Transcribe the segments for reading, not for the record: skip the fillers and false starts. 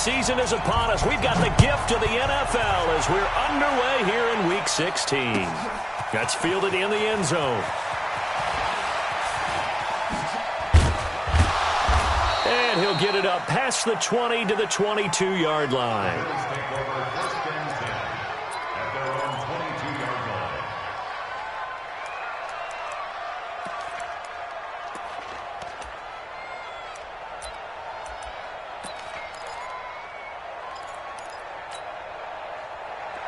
season is upon us. We've got the gift of the NFL as we're underway here in Week 16. That's fielded in the end zone. And he'll get it up past the 20 to the 22-yard line.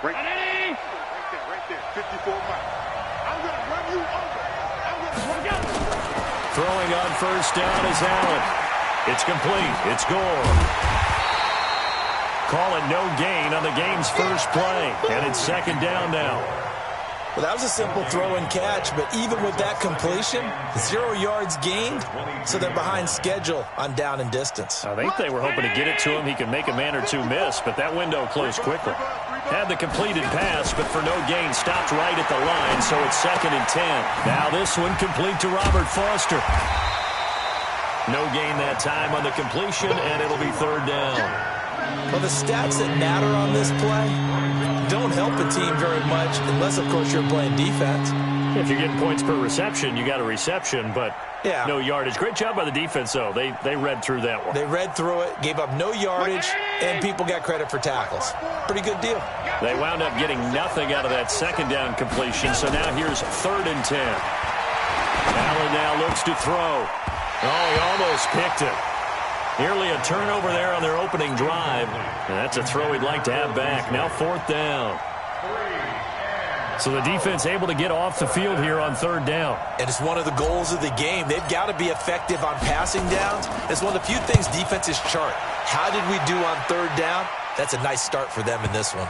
Right there, 54 miles. I'm going to run you over. I'm going to run you. Throwing on first down is Allen. It's complete. It's Gore. Call it no gain on the game's first play. And it's second down now. Well, that was a simple throw and catch, but even with that completion, 0 yards gained, so they're behind schedule on down and distance. I think they were hoping to get it to him. He could make a man or two miss, but that window closed quickly. Had the completed pass, but for no gain, stopped right at the line, so it's second and 10. Now this one complete to Robert Foster. No gain that time on the completion, and it'll be third down. Well, the stats that matter on this play don't help a team very much unless, of course, you're playing defense. If you're getting points per reception, you got a reception, but yeah, no yardage. Great job by the defense, though. They read through that one. They read through it, gave up no yardage, and people got credit for tackles. Pretty good deal. They wound up getting nothing out of that second down completion, so now here's third and 10. Allen now looks to throw. Oh, he almost picked it. Nearly a turnover there on their opening drive. And that's a throw he'd like to have back. Now fourth down. So the defense able to get off the field here on third down. And it's one of the goals of the game. They've got to be effective on passing downs. It's one of the few things defenses chart. How did we do on third down? That's a nice start for them in this one.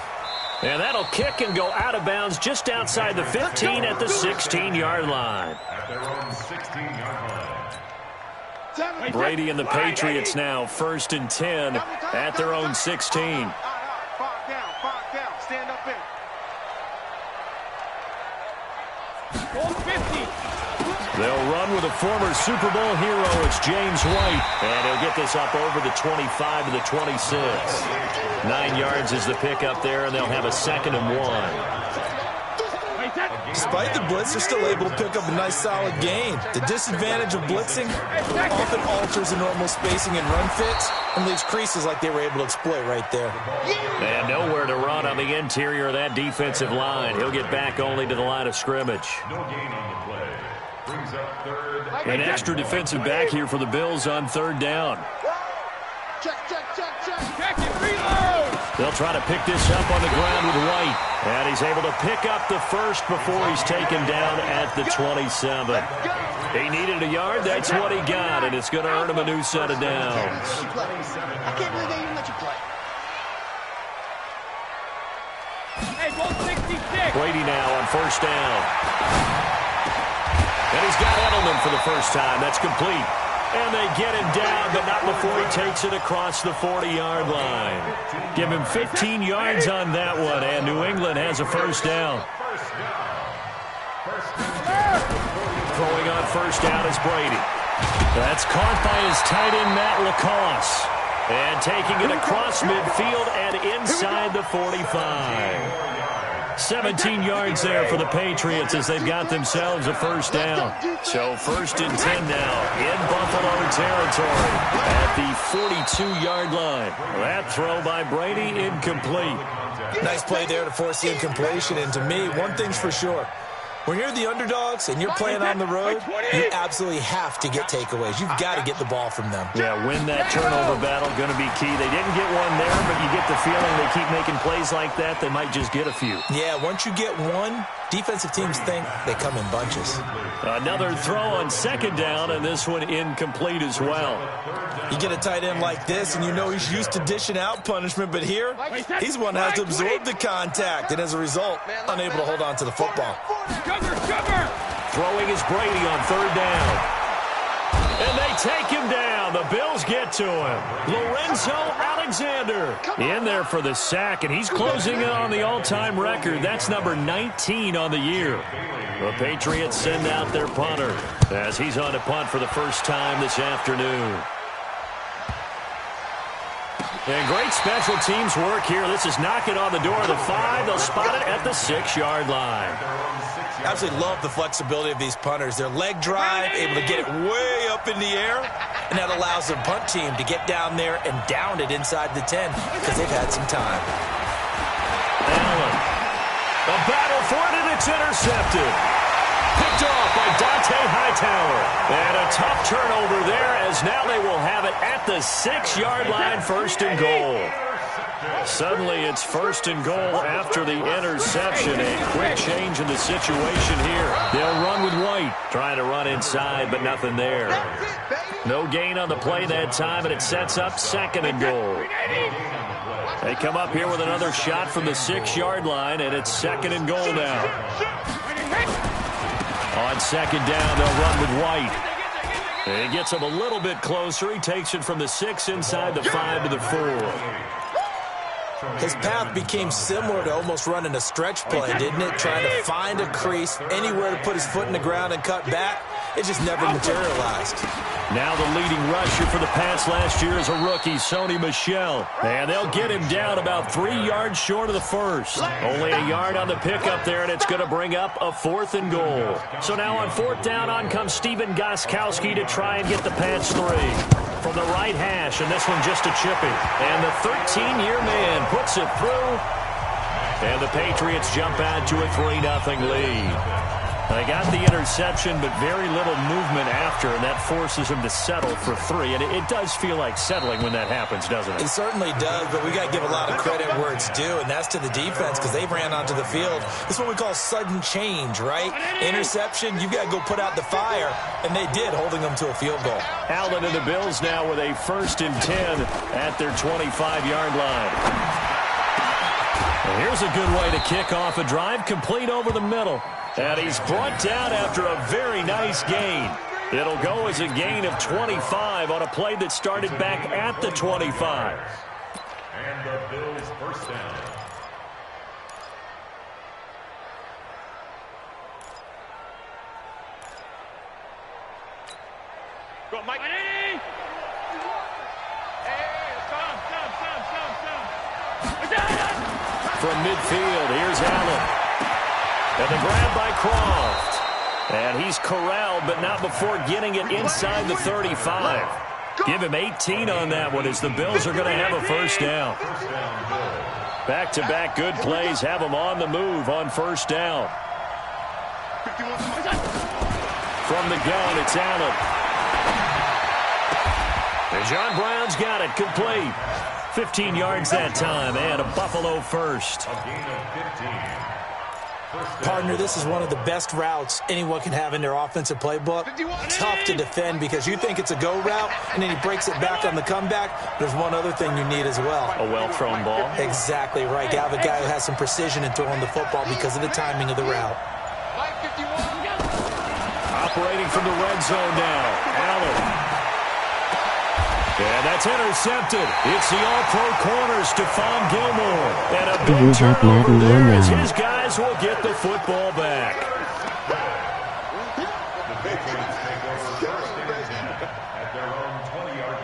And that'll kick and go out of bounds just outside the 15 at the 16-yard line. At their own 16-yard line. Brady and the Patriots now first and 10 at their own 16. Stand up in. They'll run with a former Super Bowl hero. It's James White. And he'll get this up over the 25 to the 26. 9 yards is the pickup there, and they'll have a second and 1. Despite the blitz, they're still able to pick up a nice solid gain. The disadvantage of blitzing often alters the normal spacing and run fits and leaves creases like they were able to exploit right there. And nowhere to run on the interior of that defensive line. He'll get back only to the line of scrimmage. No gain on the play. Brings up third. An extra defensive back here for the Bills on third down. Check it, reload. They'll try to pick this up on the ground with White. And he's able to pick up the first before he's taken down at the 27. He needed a yard. That's what he got, and it's going to earn him a new set of downs. I can't believe they even let you play. Hey, roll 66. Brady now on first down. And he's got Edelman for the first time. That's complete. And they get him down, but not before he takes it across the 40-yard line. Give him 15 yards on that one, and New England has a first down. Throwing on first down is Brady. That's caught by his tight end, Matt LaCosse. And taking it across midfield and inside the 45. 17 yards there for the Patriots as they've got themselves a first down. So first and 10 now in Buffalo territory at the 42-yard line. That throw by Brady incomplete. Nice play there to force the incompletion. And to me, one thing's for sure. When you're the underdogs and you're playing on the road, you absolutely have to get takeaways. You've got to get the ball from them. Yeah, win that turnover battle, going to be key. They didn't get one there, but you get the feeling they keep making plays like that, they might just get a few. Yeah, once you get one, defensive teams think they come in bunches. Another throw on second down, and this one incomplete as well. You get a tight end like this, and you know he's used to dishing out punishment, but here, he's the one that has to absorb the contact, and as a result, unable to hold on to the football. Throwing is Brady on third down. And they take him down. The Bills get to him. Lorenzo Alexander in there for the sack, and he's closing in on the all-time record. That's number 19 on the year. The Patriots send out their punter as he's on to punt for the first time this afternoon. And great special teams work here. This is knocking on the door of the 5. They'll spot it at the 6-yard line. I absolutely love the flexibility of these punters. Their leg drive, able to get it way up in the air, and that allows the punt team to get down there and down it inside the 10 because they've had some time. Allen. The battle for it, and it's intercepted. Picked off by Dante Hightower. And a tough turnover there as now they will have it at the 6-yard line, 1st and goal. Suddenly it's 1st and goal after the interception. A quick change in the situation here. They'll run with White. Trying to run inside, but nothing there. No gain on the play that time, and it sets up 2nd and goal. They come up here with another shot from the 6-yard line, and it's 2nd and goal now. On 2nd down, they'll run with White. He gets him a little bit closer. He takes it from the 6 inside the 5 to the 4. His path became similar to almost running a stretch play, didn't it? Trying to find a crease, anywhere to put his foot in the ground and cut back. It just never materialized. Now the leading rusher for the Pats last year is a rookie, Sony Michel. And they'll get him down about 3 yards short of the 1st. Only a yard on the pickup there, and it's going to bring up a 4th and goal. So now on 4th down, on comes Steven Gostkowski to try and get the Pats 3. From the right hash, and this one just a chippy. And the 13-year man puts it through. And the Patriots jump out to a 3-0 lead. They got the interception, but very little movement after, and that forces them to settle for 3. And it does feel like settling when that happens, doesn't it? It certainly does, but we got to give a lot of credit where it's due, and that's to the defense because they ran onto the field. This is what we call sudden change, right? Interception, you got to go put out the fire, and they did, holding them to a field goal. Allen and the Bills now with a 1st and 10 at their 25-yard line. And here's a good way to kick off a drive, complete over the middle. And he's brought down after a very nice gain. It'll go as a gain of 25 on a play that started back at the 25. And the Bills' 1st down. Go, Mike. Hey, stop. From midfield, here's Allen. And the grab by Croft. And he's corralled, but not before getting it inside the 35. Give him 18 on that one as the Bills are going to have a 1st down. Back-to-back good plays have them on the move on 1st down. From the gun, it's Allen. And John Brown's got it complete. 15 yards that time, and a Buffalo 1st. Partner, this is one of the best routes anyone can have in their offensive playbook. Tough to defend because you think it's a go route, and then he breaks it back on the comeback. There's one other thing you need as well. A well-thrown ball. Exactly right. You have a guy who has some precision in throwing the football because of the timing of the route. Operating from the red zone now, Allen. And that's intercepted. It's the all-pro corner, Stephon Gilmore. And a big turnover there as his guys will get the football back. The Patriots take over 1st and 10 at their own 20-yard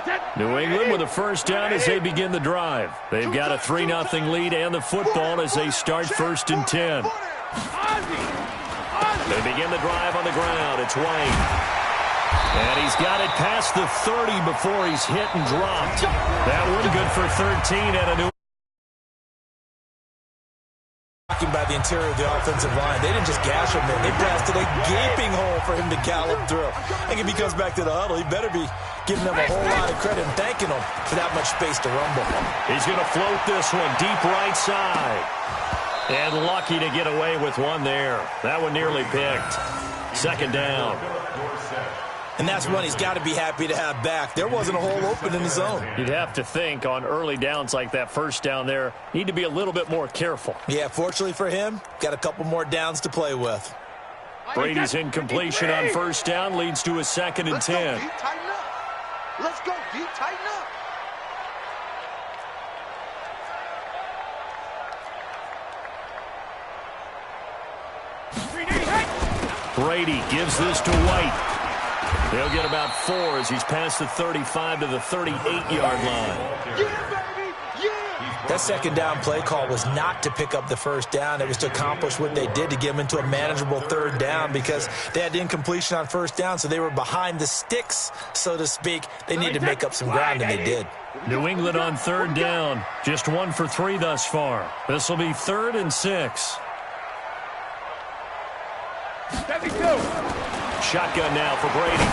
line. New England with a 1st down as they begin the drive. They've got a 3-0 lead and the football as they start 1st and 10. They begin the drive on the ground. It's White. And he's got it past the 30 before he's hit and dropped. That one good for 13 and a new. By the interior of the offensive line. They didn't just gash him in. They blasted a gaping hole for him to gallop through. I think if he comes back to the huddle, he better be giving them a whole lot of credit and thanking them for that much space to rumble. He's going to float this one deep right side. And lucky to get away with one there. That one nearly picked. 2nd down. And that's one he's got to be happy to have back. There wasn't a hole open in the zone. You'd have to think on early downs like that 1st down there, need to be a little bit more careful. Yeah, fortunately for him, got a couple more downs to play with. Brady's incompletion on 1st down leads to a 2nd and 10. Let's go, D. Tighten up. Brady gives this to White. He'll get about 4 as he's past the 35 to the 38-yard line. That second down play call was not to pick up the first down. It was to accomplish what they did, to get them into a manageable third down, because they had incompletion on first down, so they were behind the sticks, so to speak. They needed to make up some ground, and they did. New England on third down. Just 1 for 3 thus far. This will be 3rd and 6. Shotgun now for Brady.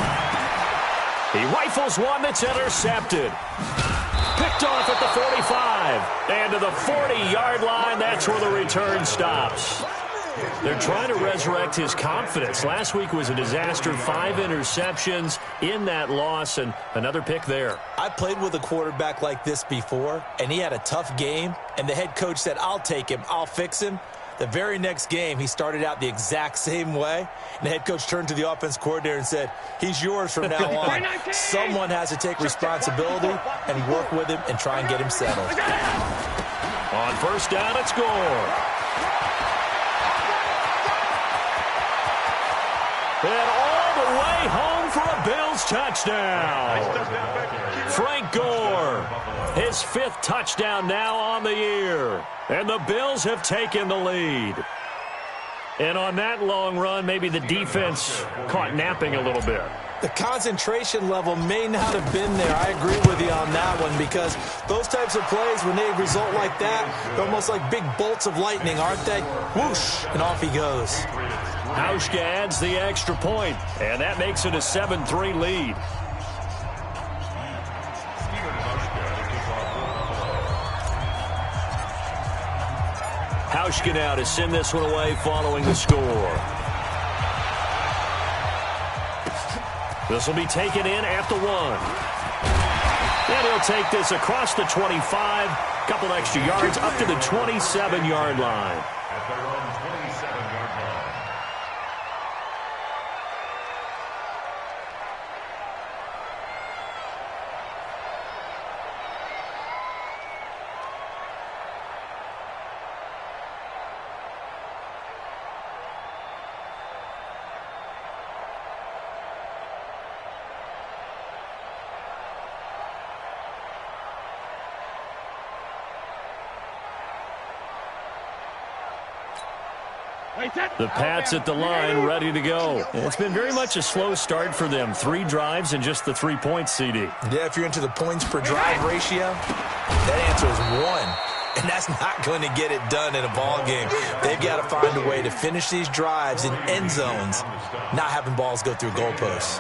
He rifles one that's intercepted. Picked off at the 45. And to the 40-yard line, that's where the return stops. They're trying to resurrect his confidence. Last week was a disaster. 5 interceptions in that loss, and another pick there. I played with a quarterback like this before, and he had a tough game, and the head coach said, I'll take him, I'll fix him. The very next game, he started out the exact same way, and the head coach turned to the offense coordinator and said, he's yours from now on. Someone has to take responsibility and work with him and try and get him settled. On first down, it's Gore. And all the way home for a Bills touchdown. Frank Gore, his 5th touchdown now on the year. And the Bills have taken the lead. And on that long run, maybe the defense caught napping a little bit. The concentration level may not have been there. I agree with you on that one, because those types of plays, when they result like that, they're almost like big bolts of lightning, aren't they? Whoosh, and off he goes. Hauschka adds the extra point, and that makes it a 7-3 lead. Hauschka now to send this one away following the score. This will be taken in at the 1. And he'll take this across the 25, couple extra yards up to the 27-yard line. At their own 27-yard line. The Pats at the line, ready to go. It's been very much a slow start for them. 3 drives and just the 3 points, CD. Yeah, if you're into the points per drive ratio, that answer is 1. And that's not going to get it done in a ball game. They've got to find a way to finish these drives in end zones, not having balls go through goalposts.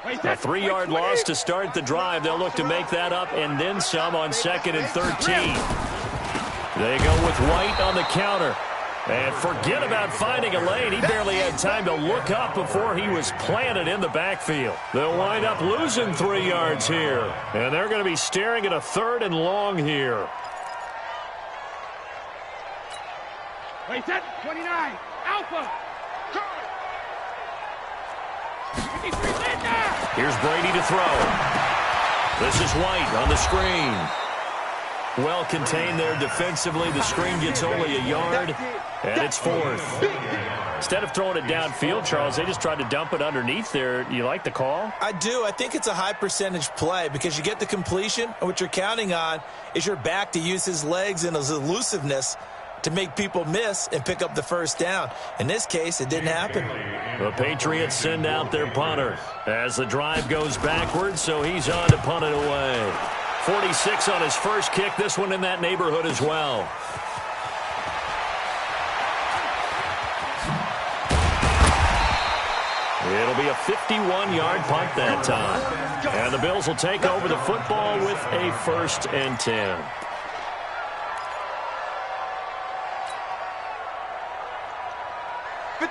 A 3-yard loss to start the drive. They'll look to make that up and then some on 2nd and 13. They go with White on the counter. And forget about finding a lane. He barely had time to look up before he was planted in the backfield. They'll wind up losing 3 yards here. And they're going to be staring at a 3rd and long here. Wait, set 29. Alpha. Here's Brady to throw. This is White on the screen. Well contained there defensively. The screen gets only a yard, and it's 4th. Instead of throwing it downfield, Charles, they just tried to dump it underneath there. You like the call? I do. I think it's a high percentage play, because you get the completion, and what you're counting on is your back to use his legs and his elusiveness to make people miss and pick up the first down. In this case, it didn't happen. The Patriots send out their punter as the drive goes backwards, so he's on to punt it away. 46 on his first kick. This one in that neighborhood as well. It'll be a 51-yard punt that time. And the Bills will take over the football with a 1st and 10.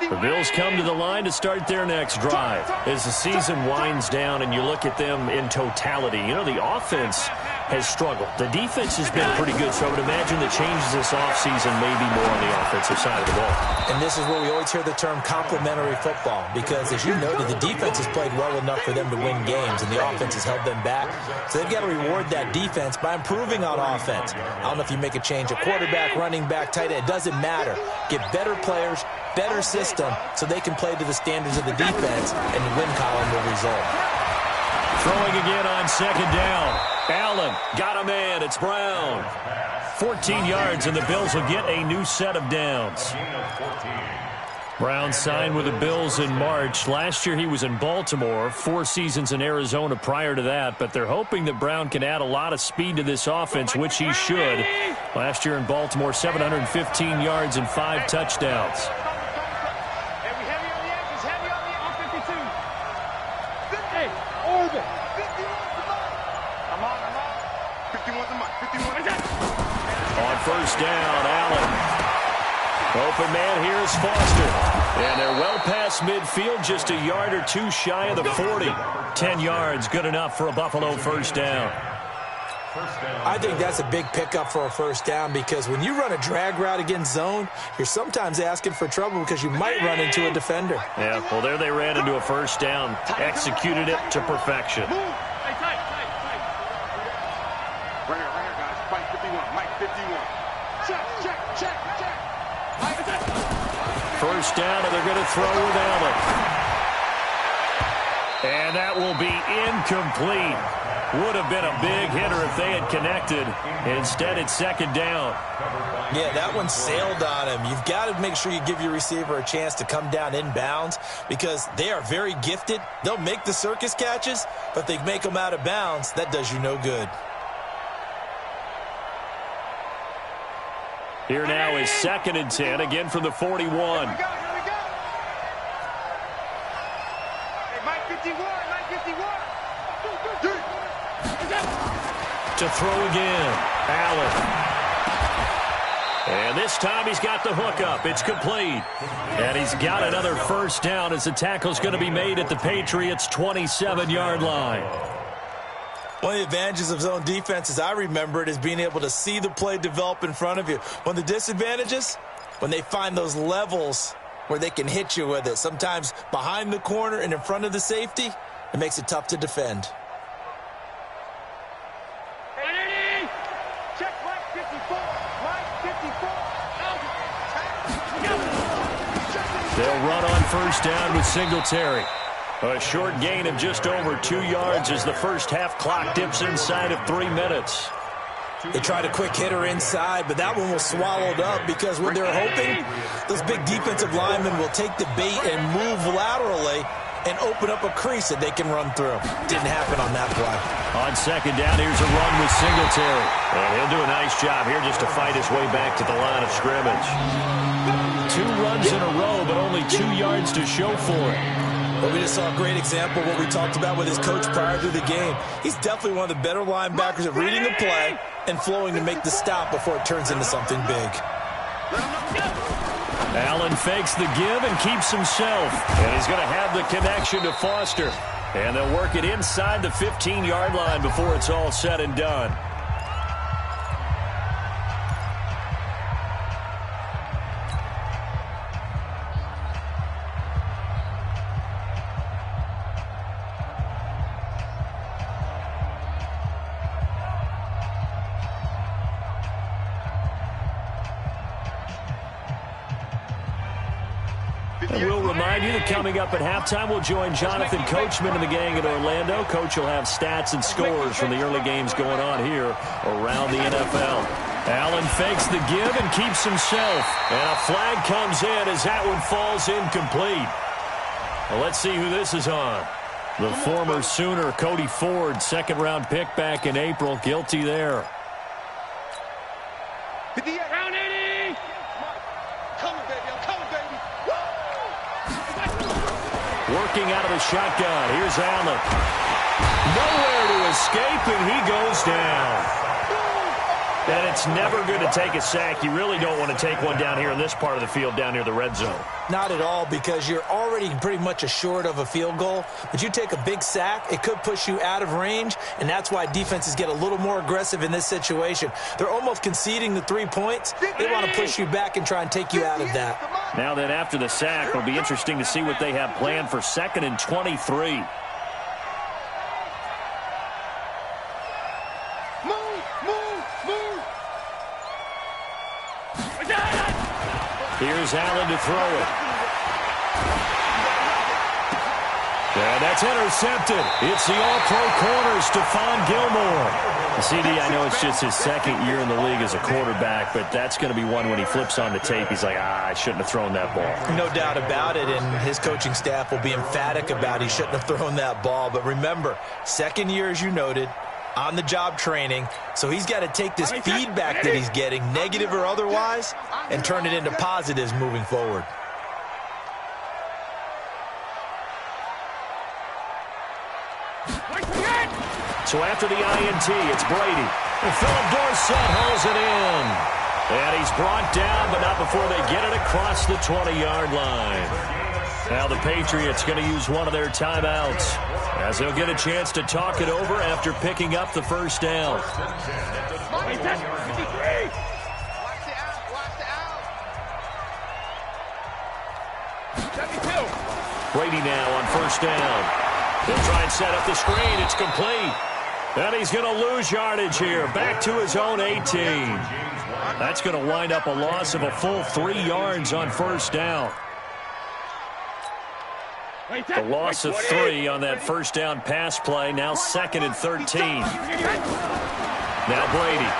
The Bills come to the line to start their next drive. As the season winds down and you look at them in totality, you know, the offense has struggled. The defense has been pretty good, so I would imagine the changes this offseason may be more on the offensive side of the ball. And this is where we always hear the term complementary football, because as you noted, the defense has played well enough for them to win games, and the offense has held them back. So they've got to reward that defense by improving on offense. I don't know if you make a change, a quarterback, running back, tight end, it doesn't matter. Get better players, better system so they can play to the standards of the defense, and the win column will result. Throwing again on second down. Allen got a man. It's Brown. 14 yards, and the Bills will get a new set of downs. Brown signed with the Bills in March. Last year he was in Baltimore, 4 seasons in Arizona prior to that, but they're hoping that Brown can add a lot of speed to this offense, which he should. Last year in Baltimore, 715 yards and 5 touchdowns. On first down, Allen. Open man here is Foster. And they're well past midfield, just a yard or two shy of the 40. 10 yards, good enough for a Buffalo first down. I think that's a big pickup for a first down, because when you run a drag route against zone, you're sometimes asking for trouble because you might run into a defender. Yeah, well, there they ran into a first down, executed it to perfection. Right here, guys. Mike 51. Mike 51. Check. First down, and they're going to throw with Allen. And that will be incomplete. Would have been a big hitter if they had connected. Instead, it's second down. Yeah, that one sailed on him. You've got to make sure you give your receiver a chance to come down inbounds, because they are very gifted. They'll make the circus catches, but they make them out of bounds. That does you no good. Here now is 2nd and 10, again from the 41. Here we go. Hey, Mike 51. To throw again, Allen. And this time he's got the hook up. It's complete. And he's got another first down as the tackle's going to be made at the Patriots' 27-yard line. One of the advantages of zone defense, as I remember it, is being able to see the play develop in front of you. One of the disadvantages, when they find those levels where they can hit you with it, sometimes behind the corner and in front of the safety, it makes it tough to defend. Check Mike 54. Mike 54. They'll run on first down with Singletary. A short gain of just over 2 yards as the first half clock dips inside of 3 minutes. They tried a quick hitter inside, but that one was swallowed up, because what they're hoping, those big defensive linemen will take the bait and move laterally and open up a crease that they can run through. Didn't happen on that play. On second down, here's a run with Singletary. And he'll do a nice job here just to fight his way back to the line of scrimmage. 2 runs in a row, but only 2 yards to show for it. But we just saw a great example of what we talked about with his coach prior to the game. He's definitely one of the better linebackers at reading the play and flowing to make the stop before it turns into something big. Allen fakes the give and keeps himself. And he's going to have the connection to Foster. And they'll work it inside the 15-yard line before it's all said and done. And we'll remind you that coming up at halftime, we'll join Jonathan Coachman and the gang at Orlando. Coach will have stats and scores from the early games going on here around the NFL. Allen fakes the give and keeps himself. And a flag comes in as that one falls incomplete. Well, let's see who this is on. The former Sooner, Cody Ford, second-round pick back in April, guilty there. Round 80. Coming, baby. I'm coming, baby. Working out of the shotgun. Here's Allen. Nowhere to escape, and he goes down. And it's never good to take a sack. You really don't want to take one down here in this part of the field, down near the red zone. Not at all, because you're already pretty much assured of a field goal. But you take a big sack, it could push you out of range, and that's why defenses get a little more aggressive in this situation. They're almost conceding the 3 points. They want to push you back and try and take you out of that. Now then, after the sack, it'll be interesting to see what they have planned for 2nd and 23. Here's Allen to throw it. And that's intercepted. It's the all-pro corner, Stephon Gilmore. CD, I know it's just his second year in the league as a quarterback, but that's going to be one when he flips on the tape. He's like, I shouldn't have thrown that ball. No doubt about it, and his coaching staff will be emphatic about he shouldn't have thrown that ball. But remember, second year, as you noted, on-the-job training, so he's got to take this feedback that he's getting, negative or otherwise, and turn it into positives moving forward. So after the INT, it's Brady. And Philip Dorsett hauls it in. And he's brought down, but not before they get it across the 20-yard line. Now the Patriots going to use one of their timeouts, as they'll get a chance to talk it over after picking up the first down. Brady now on first down. He'll try and set up the screen. It's complete. And he's going to lose yardage here. Back to his own 18. That's going to wind up a loss of a full 3 yards on first down. The loss of 3 on that first down pass play. Now 2nd and 13. Now Brady.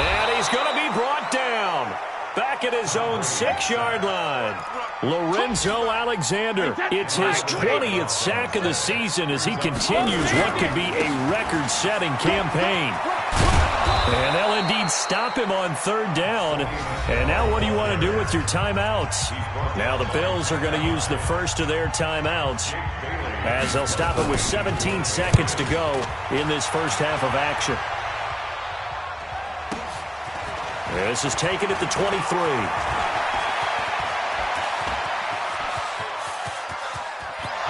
And he's going to be brought down. Back at his own 6-yard line. Lorenzo Alexander. It's his 20th sack of the season as he continues what could be a record-setting campaign. And they'll indeed stop him on 3rd down. And now what do you want to do with your timeouts? Now the Bills are going to use the first of their timeouts as they'll stop it with 17 seconds to go in this first half of action. This is taken at the 23.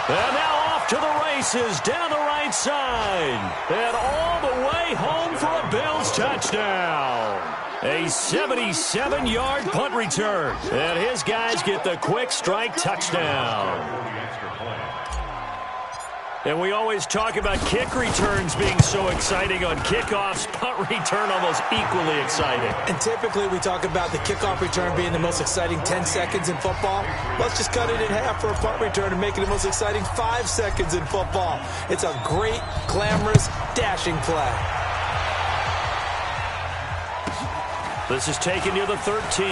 And now off to the races down the right side. And all the way home for a Bills touchdown. A 77-yard punt return. And his guys get the quick strike touchdown. And we always talk about kick returns being so exciting on kickoffs. Punt return almost equally exciting. And typically we talk about the kickoff return being the most exciting 10 seconds in football. Let's just cut it in half for a punt return and make it the most exciting 5 seconds in football. It's a great, glamorous, dashing play. This is taken near the 13.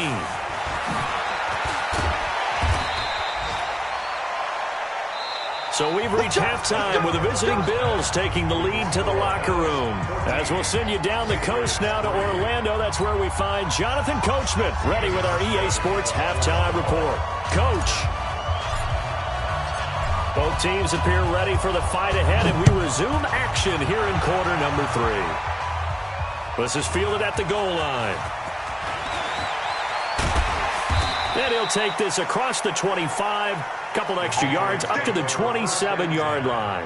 So we've reached halftime with the visiting Bills taking the lead to the locker room. As we'll send you down the coast now to Orlando, that's where we find Jonathan Coachman ready with our EA Sports Halftime Report. Coach. Both teams appear ready for the fight ahead, and we resume action here in quarter number 3. This is fielded at the goal line. And he'll take this across the 25. Couple extra yards up to the 27-yard line.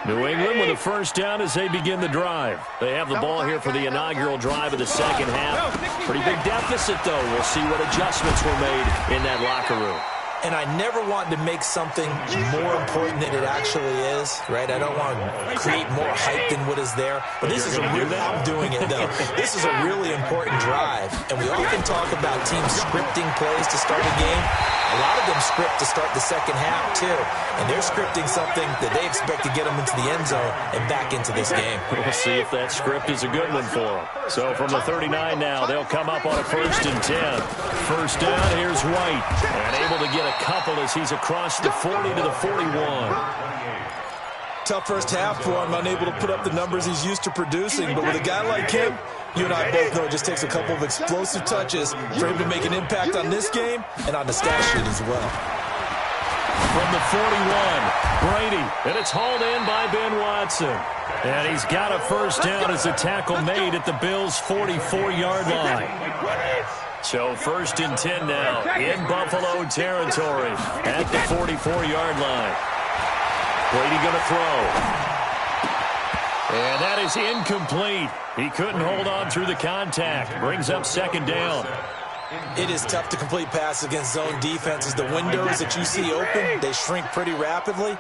New England with a first down as they begin the drive. They have the ball here for the inaugural drive of the second half. Pretty big deficit, though. We'll see what adjustments were made in that locker room. And I never want to make something more important than it actually is, right? I don't want to create more hype than what is there. But this is a really, I'm doing it, though. This is a really important drive. And we often talk about teams scripting plays to start a game. A lot of them script to start the second half, too. And they're scripting something that they expect to get them into the end zone and back into this game. We'll see if that script is a good one for them. So from the 39 now, they'll come up on a 1st and 10. First down, here's White. And able to get a couple as he's across the 40 to the 41. Tough first half for him, unable to put up the numbers he's used to producing. But with a guy like him, you and I both know it just takes a couple of explosive touches for him to make an impact on this game and on the stat sheet as well. From the 41, Brady, and it's hauled in by Ben Watson. And he's got a first down as a tackle made at the Bills' 44-yard line. So 1st and 10 now in Buffalo territory at the 44-yard line. Brady going to throw. And that is incomplete. He couldn't hold on through the contact. Brings up 2nd down. It is tough to complete passes against zone defenses. The windows that you see open, they shrink pretty rapidly.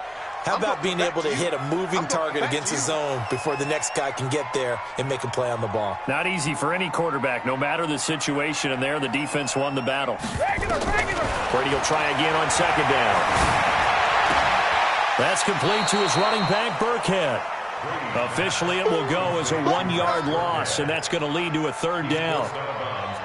How about being able to hit a moving target against the zone before the next guy can get there and make a play on the ball? Not easy for any quarterback, no matter the situation, and there the defense won the battle. Brady will try again on second down. That's complete to his running back, Burkhead. Officially, it will go as a 1-yard loss, and that's going to lead to a third down.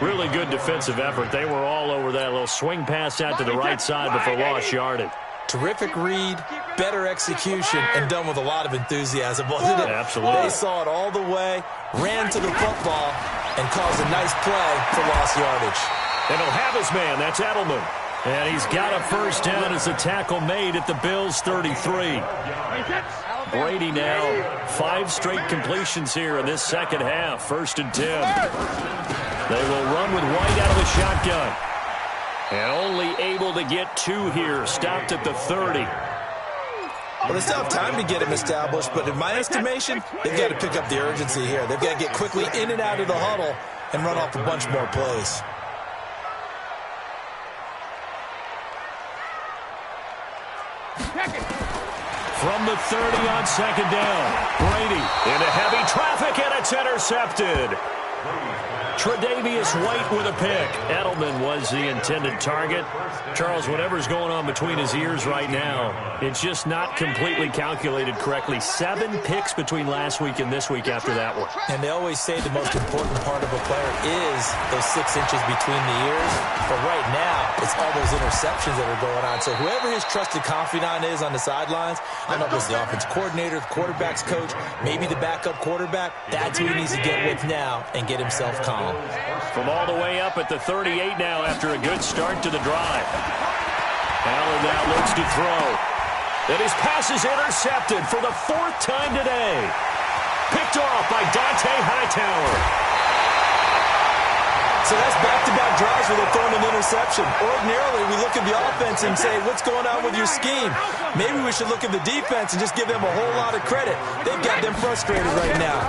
Really good defensive effort. They were all over that little swing pass out to the right side before lost yardage. Terrific read, better execution, and done with a lot of enthusiasm, wasn't it? Absolutely. They saw it all the way, ran to the football, and caused a nice play for lost yardage. And he'll have his man. That's Edelman. And he's got a first down as a tackle made at the Bills' 33. Brady now 5 straight completions here in this second half. 1st and 10. They will run with White out of the shotgun. And only able to get 2 here. Stopped at the 30. Well, they still have time to get him established, but in my estimation, they've got to pick up the urgency here. They've got to get quickly in and out of the huddle and run off a bunch more plays. From the 30 on second down, Brady into heavy traffic, and it's intercepted. Tre'Davious White with a pick. Edelman was the intended target. Charles, whatever's going on between his ears right now, it's just not completely calculated correctly. 7 picks between last week and this week after that one. And they always say the most important part of a player is those 6 inches between the ears. But right now, it's all those interceptions that are going on. So whoever his trusted confidant is on the sidelines, I don't know if it's the offense coordinator, the quarterback's coach, maybe the backup quarterback, that's who he needs to get with now and get himself calm. From all the way up at the 38 now after a good start to the drive. Allen now looks to throw. And his pass is intercepted for the 4th time today. Picked off by Dante Hightower. So that's back-to-back drives where they're throwing an interception. Ordinarily, we look at the offense and say, what's going on with your scheme? Maybe we should look at the defense and just give them a whole lot of credit. They've got them frustrated right now.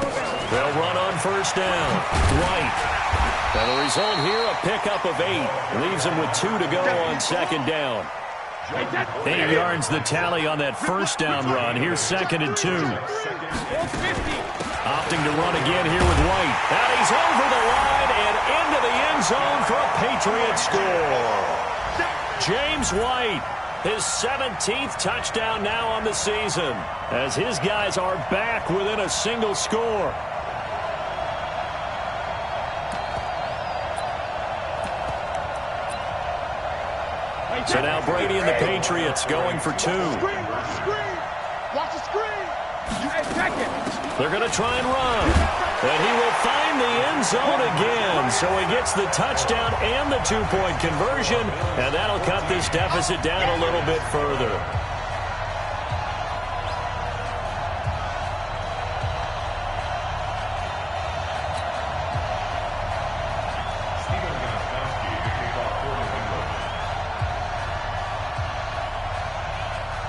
They'll run on first down. White. And the result here, a pickup of 8. Leaves them with 2 to go on second down. 8 yards the tally on that first down run. Here's 2nd and 2. Opting to run again here with White. And he's over the line and into the end zone for a Patriot score. James White, his 17th touchdown now on the season, as his guys are back within a single score. So now Brady and the Patriots going for 2. Watch the screen. They're going to try and run. And he will find the end zone again. So he gets the touchdown and the 2-point conversion. And that'll cut this deficit down a little bit further.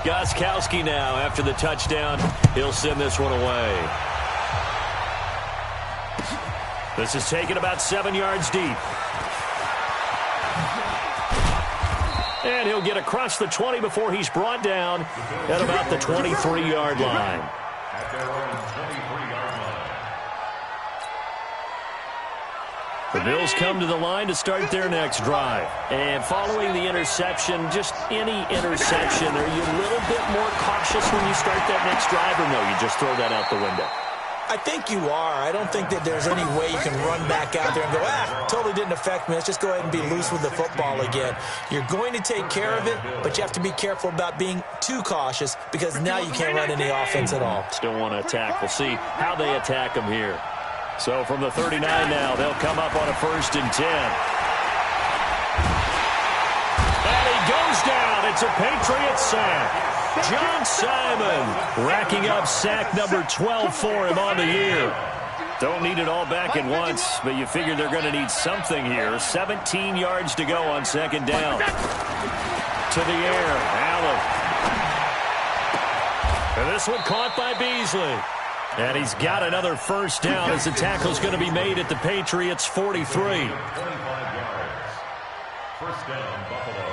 Gostkowski now after the touchdown. He'll send this one away. This is taken about 7 yards deep. And he'll get across the 20 before he's brought down at about the 23-yard line. At their own 23-yard line. The Bills come to the line to start their next drive. And following the interception, just any interception, are you a little bit more cautious when you start that next drive, or no, you just throw that out the window? I think you are. I don't think that there's any way you can run back out there and go, totally didn't affect me. Let's just go ahead and be loose with the football again. You're going to take care of it, but you have to be careful about being too cautious because now you can't run any offense at all. Still want to attack. We'll see how they attack them here. So from the 39 now, they'll come up on a 1st and 10. And he goes down. It's a Patriot sack. John Simon racking up sack number 12 for him on the year. Don't need it all back at once, but you figure they're going to need something here. 17 yards to go on second down. To the air, Allen. And this one caught by Beasley. And he's got another first down as the tackle's going to be made at the Patriots' 43. 25 yards. First down, Buffalo.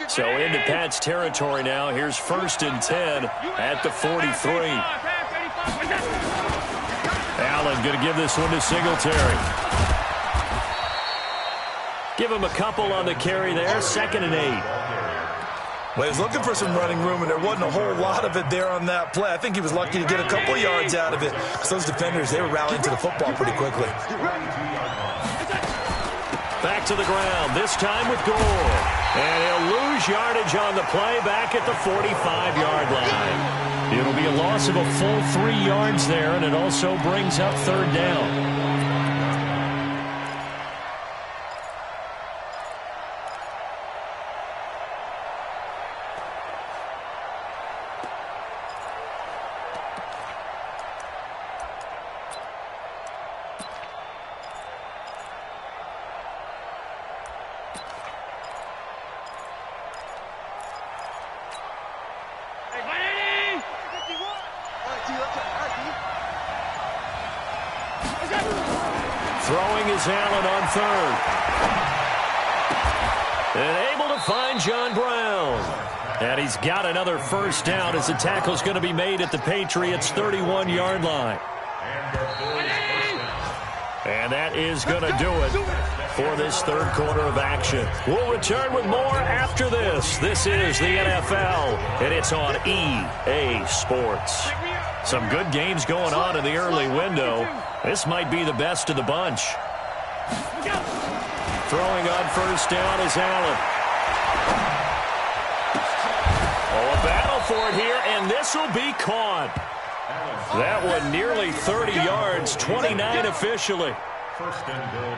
So into Pat's territory now. Here's 1st and 10 at the 43. Allen going to give this one to Singletary. Give him a couple on the carry there. 2nd and 8. Well, he was looking for some running room, and there wasn't a whole lot of it there on that play. I think he was lucky to get a couple yards out of it. So those defenders, they were rallying to the football pretty quickly. Back to the ground, this time with Gore. And he'll lose yardage on the play back at the 45-yard line. It'll be a loss of a full 3 yards there, and it also brings up 3rd down. Throwing is Allen on 3rd. And able to find John Brown. And he's got another 1st down as the tackle's going to be made at the Patriots' 31-yard line. And that is going to do it for this 3rd quarter of action. We'll return with more after this. This is the NFL, and it's on EA Sports. Some good games going on in the early window. This might be the best of the bunch. Throwing on 1st down is Allen. Oh, a battle for it here, and this will be caught. That one nearly 30 yards, 29 officially.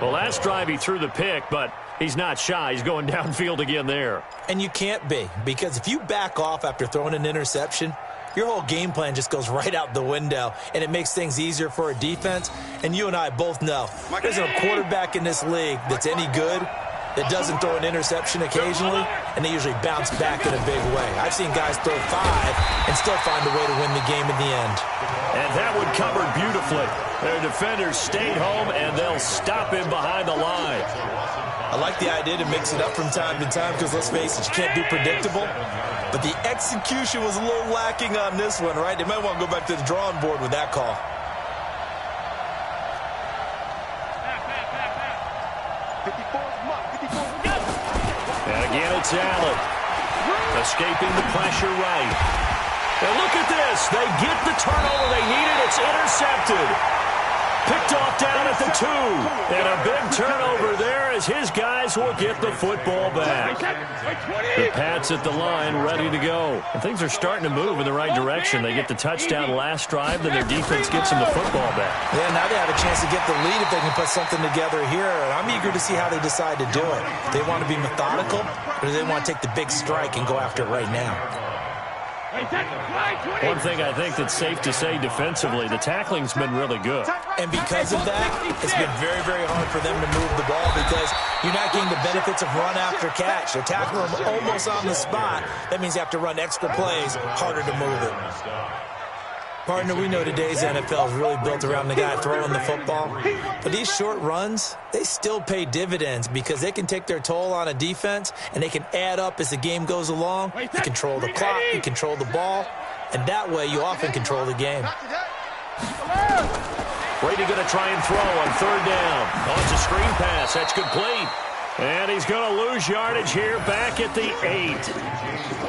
Well, last drive he threw the pick, but he's not shy. He's going downfield again there. And you can't be, because if you back off after throwing an interception, your whole game plan just goes right out the window, and it makes things easier for a defense. And you and I both know there's a quarterback in this league that's any good that doesn't throw an interception occasionally, and they usually bounce back in a big way. I've seen guys throw 5 and still find a way to win the game in the end. And that one covered beautifully. Their defenders stayed home, and they'll him behind the line. I like the idea to mix it up from time to time because, let's face it, you can't be predictable. But the execution was a little lacking on this one, right? They might want to go back to the drawing board with that call. And again, it's Allen. Escaping the pressure right. And look at this. They get the turnover they needed. It's intercepted. Picked off down at the 2. And a big turnover there as his guys will get the football back. The Pats at the line ready to go. And things are starting to move in the right direction. They get the touchdown last drive, then their defense gets them the football back. Yeah, now they have a chance to get the lead if they can put something together here. And I'm eager to see how they decide to do it. They want to be methodical, or do they want to take the big strike and go after it right now? One thing I think that's safe to say defensively, the tackling's been really good. And because of that, it's been very, very hard for them to move the ball because you're not getting the benefits of run after catch. They're tackling them almost on the spot. That means you have to run extra plays, harder to move it. Partner, we know today's NFL is really built around the guy throwing the football. But these short runs, they still pay dividends because they can take their toll on a defense and they can add up as the game goes along. You control the clock, you control the ball, and that way you often control the game. Brady going to try and throw on 3rd down. Oh, it's a screen pass. That's complete. And he's going to lose yardage here back at the 8.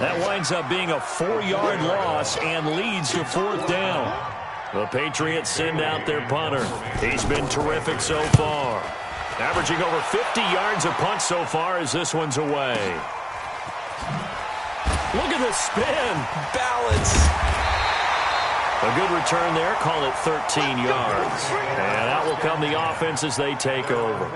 That winds up being a 4-yard loss and leads to 4th down. The Patriots send out their punter. He's been terrific so far. Averaging over 50 yards a punt so far as this one's away. Look at the spin. Balance. A good return there. Call it 13 yards. And out will come the offense as they take over.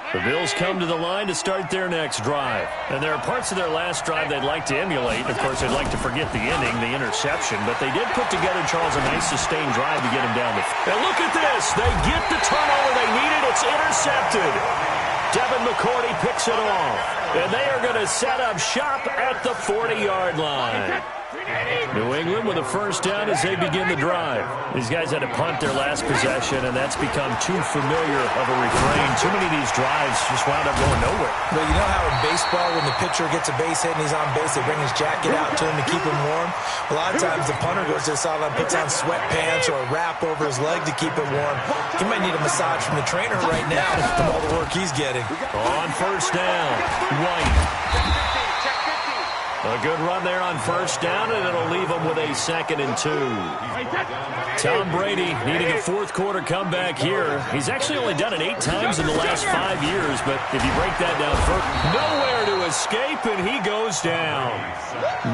The Bills come to the line to start their next drive. And there are parts of their last drive they'd like to emulate. Of course, they'd like to forget the ending, the interception. But they did put together, Charles, a nice sustained drive to get them down the field. And look at this. They get the turnover they needed. It's intercepted. Devin McCourty picks it off. And they are going to set up shop at the 40-yard line. New England with a first down as they begin the drive. These guys had to punt their last possession, and that's become too familiar of a refrain. Too many of these drives just wound up going nowhere. But you know how in baseball, when the pitcher gets a base hit and he's on base, they bring his jacket out to him to keep him warm? A lot of times the punter goes to the sideline, puts on sweatpants or a wrap over his leg to keep it warm. He might need a massage from the trainer right now from all the work he's getting. On first down, White. A good run there on first down, and it'll leave them with a 2nd and 2. Tom Brady needing a fourth-quarter comeback here. He's actually only done it 8 times in the last 5 years, but if you break that down first, nowhere to escape, and he goes down.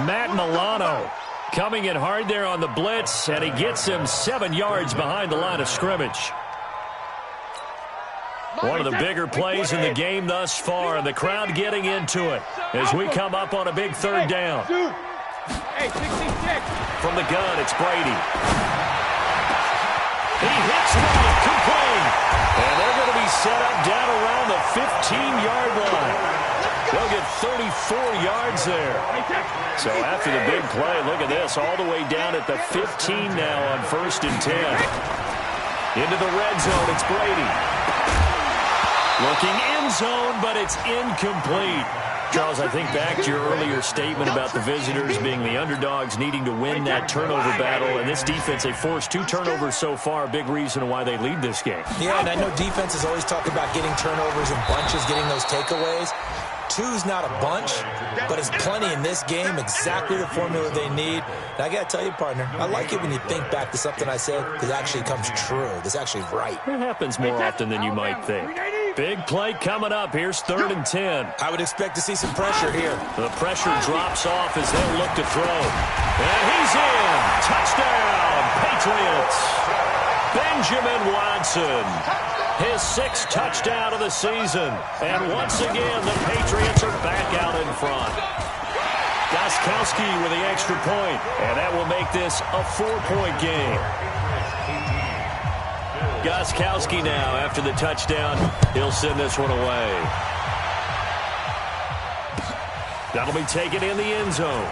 Matt Milano coming in hard there on the blitz, and he gets him 7 yards behind the line of scrimmage. One of the bigger plays in the game thus far, and the crowd getting into it as we come up on a big 3rd down. From the gun, it's Brady. He hits White, complete. And they're going to be set up down around the 15-yard line. They'll get 34 yards there. So after the big play, look at this, all the way down at the 15 now on 1st and 10. Into the red zone, it's Brady. Looking end zone, but it's incomplete. Charles, I think back to your earlier statement about the visitors being the underdogs needing to win that turnover battle. And this defense, they forced 2 turnovers so far, a big reason why they lead this game. Yeah, and I know defenses always talk about getting turnovers in bunches, getting those takeaways. 2's not a bunch, but it's plenty in this game, exactly the formula they need. And I got to tell you, partner, I like it when you think back to something I said because it actually comes true. It's actually right. It happens more often than you might think. Big play coming up. Here's 3rd and 10. I would expect to see some pressure here. The pressure drops off as they'll look to throw. And he's in. Touchdown, Patriots. Benjamin Watson. His 6th touchdown of the season. And once again, the Patriots are back out in front. Gostkowski with the extra point. And that will make this a 4-point game. Gostkowski now, after the touchdown, he'll send this one away. That'll be taken in the end zone.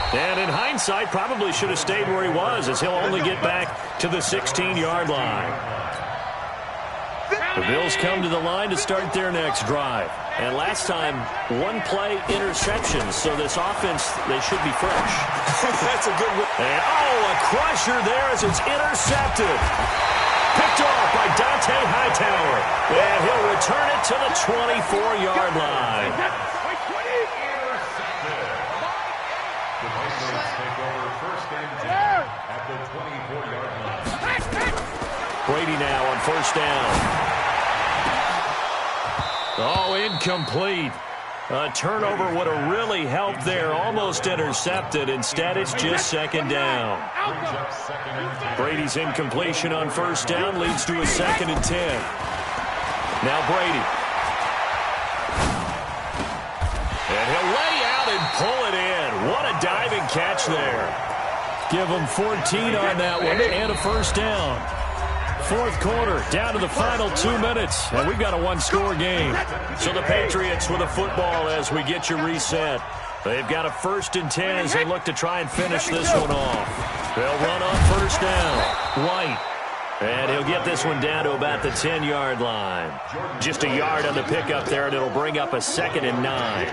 And in hindsight, probably should have stayed where he was, as he'll only get back to the 16-yard line. The Bills come to the line to start their next drive. And last time, 1-play interceptions, so this offense, they should be fresh. That's a good one. And, a crusher there as it's intercepted. Picked off by Dante Hightower. And he'll return it to the 24-yard line. The Patriots take over 1st and 10 at the 24-yard line. Brady now on 1st down. Oh, incomplete. A turnover would have really helped there. Almost intercepted. Instead, it's just 2nd down. Brady's incompletion on 1st down leads to a 2nd and 10. Now Brady. And he'll lay out and pull it in. What a diving catch there. Give him 14 on that one and a 1st down. 4th quarter, down to the final 2 minutes, and we've got a 1-score game. So the Patriots with a football as we get you reset. They've got a 1st and 10 as they look to try and finish this one off. They'll run on 1st down. White. And he'll get this one down to about the 10-yard line. Just a yard on the pickup there, and it'll bring up a 2nd and 9.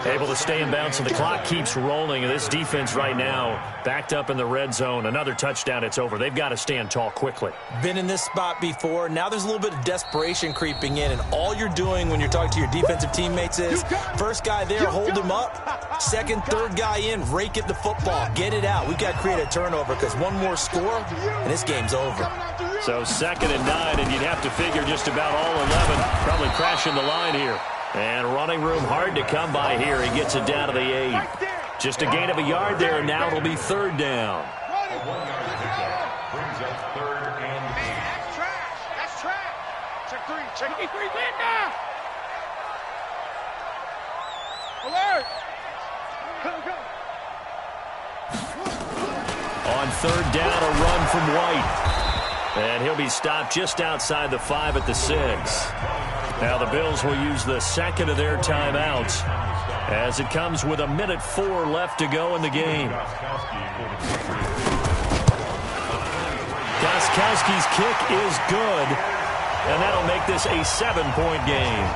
Able to stay in bounds, and the clock keeps rolling. And this defense right now backed up in the red zone. Another touchdown, it's over. They've got to stand tall quickly. Been in this spot before. Now there's a little bit of desperation creeping in, and all you're doing when you're talking to your defensive teammates is first guy there, hold him up. 2nd, 3rd guy in, rake at the football. Get it out. We've got to create a turnover because one more score, and this game's over. So 2nd and 9, and you'd have to figure just about all 11 probably crashing the line here. And running room hard to come by here. He gets it down to the 8. Just a gain of a yard there, and now it'll be 3rd down. A 1-yard pickup brings up 3rd and 8. That's trash. That's trash. Check 3. Check 3. Linda! Alert! On 3rd down, a run from White. And he'll be stopped just outside the 5 at the 6. Now the Bills will use the second of their timeouts as it comes with 1:04 left to go in the game. Gostkowski's kick is good, and that'll make this a 7-point game.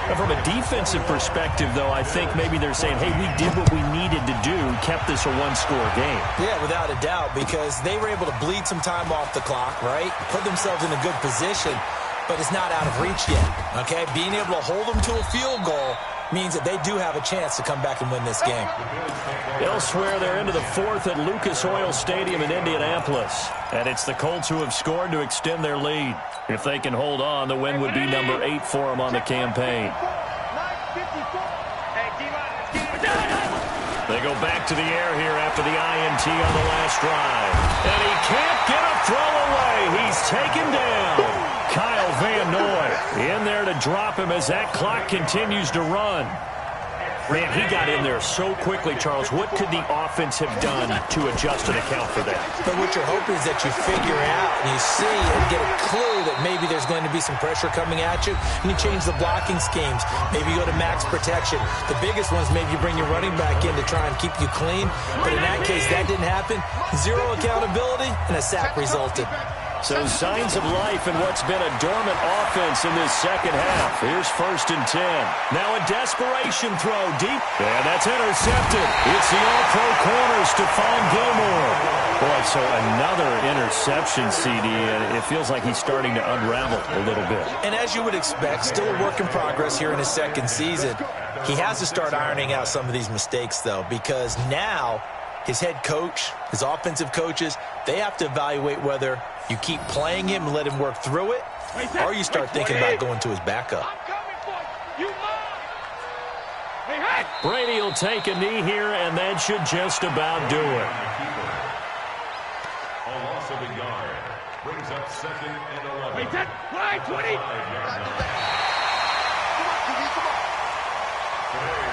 And from a defensive perspective, though, I think maybe they're saying, hey, we did what we needed to do, kept this a one-score game. Yeah, without a doubt, because they were able to bleed some time off the clock, right? Put themselves in a good position, but it's not out of reach yet, okay? Being able to hold them to a field goal means that they do have a chance to come back and win this game. Elsewhere, they're into the fourth at Lucas Oil Stadium in Indianapolis. And it's the Colts who have scored to extend their lead. If they can hold on, the win would be number 8 for them on the campaign. They go back to the air here after the INT on the last drive. And he can't get a throw away. He's taken down. Kyle Van Noy in there to drop him as that clock continues to run. Man, he got in there so quickly, Charles. What could the offense have done to adjust and account for that? But what you're hoping is that you figure out and you see and get a clue that maybe there's going to be some pressure coming at you, and you change the blocking schemes. Maybe you go to max protection. The biggest one is maybe you bring your running back in to try and keep you clean. But in that case, that didn't happen. Zero accountability, and a sack resulted. So signs of life in what's been a dormant offense in this second half. Here's 1st and 10. Now a desperation throw deep. And that's intercepted. It's the all-pro corner, Stephon Gilmore. Boy, so another interception, CD, and it feels like he's starting to unravel a little bit. And as you would expect, still a work in progress here in his second season. He has to start ironing out some of these mistakes, though, because now his head coach, his offensive coaches, they have to evaluate whether you keep playing him and let him work through it, or you start thinking about going to his backup. Brady will take a knee here, and that should just about do it. A loss of a yard brings up 2nd and 11. Wait, that line 20. Today,